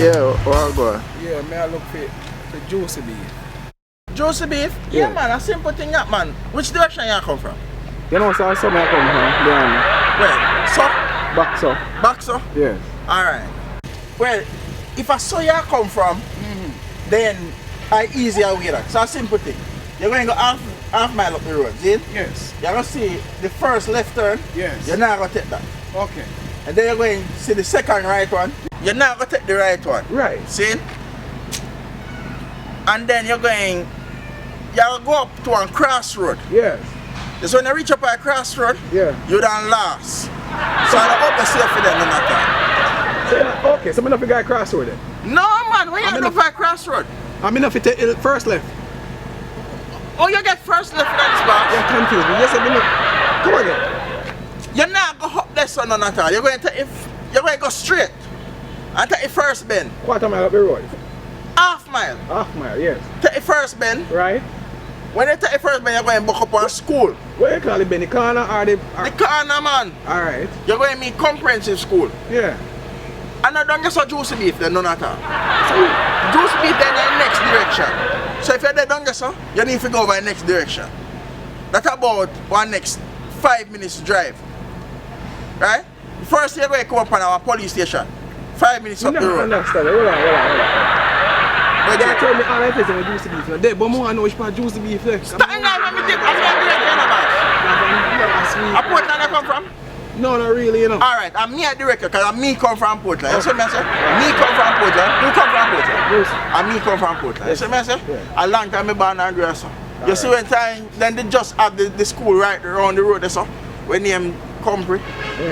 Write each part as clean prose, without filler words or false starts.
Yeah, well go. Yeah, may I look for juicy beef. Juicy beef? Yeah. Yeah man, a simple thing that man. Which direction you come from? You know, so somewhere I come from, behind Where? So? back so. Back so? Yes. Alright. Well, if I saw you come from, then I easier way that. So a simple thing. You're going to go half mile up the road, see? Yes. You're going to see the first left turn. Yes. You're not going to take that. Okay. And then you're going to see the second right one. You're not going to take the right one. Right. See? And then you're going to go up to a crossroad. Yes. So when you reach up at a crossroad, Yeah. you done last. So I hope you safe for them in that time. So, okay, so I'm not guy crossroad then. No man, when you go for a crossroad. I'm enough to take first left. Oh, you get first left that spot. Yeah, confused me. Yes, I'm enough. Come again. You're not going up there son at all. You're going to go straight. And take the first bend. Quarter mile up the road. Half mile. Half mile, yes. Take the first bend. Right. When you take the first bend, you're going to book up on school. What you call it, Ben? The corner or the... The corner man. Alright. You're going to meet comprehensive school. Yeah. And I don't just a juicy beef then, none at all. So, Juicy beef then in the next direction. So if you're there don't just so, you need to go over the next direction. That's about one next 5 minutes drive. Right? First you're going to come up on our police station. 5 minutes up the road. Understand. Hold on. But they told me all I place with juicy beef. There, but more I know which part juicy beef left. Stop in there when we take us from direction about. A Portland you come from? No, not really, you know. Alright, I'm me a director because me come from Portland. You see me say? Me come from Portland. You come from Portland? Yes. And me come from Portland. You see me say? Yeah. A long time I born and grew so. You see when time, then they just have the school right around the road there so. When name Compre.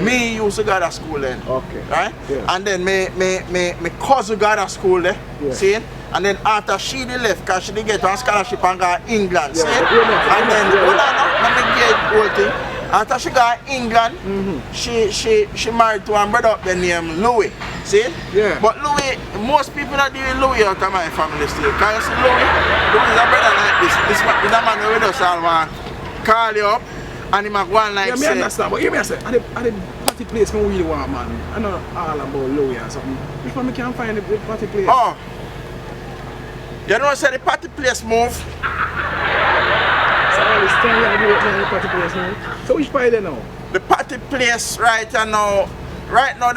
Me used to go to school then. Okay. Right? Yeah. And then me cousin got to school there. Yeah. See? And then after she left, because she did get one scholarship and got England. Yeah, See? yeah, And then, yeah. hold on now, let me get the whole thing. After she got England, she married to a brother up there named Louis. See? Yeah. But Louis, most people not deal with Louis out of my family still. Because you see Louis is a brother like this. This is a man who does all want call you up and he might go on like yeah, me say. understand, but hear me I say, at the party place I really want, man. I know all about Louis or something. Which one I can find the party place? Oh. You know say the party place move? So all this time you do it now, the party place now. So which part there now? The party place right now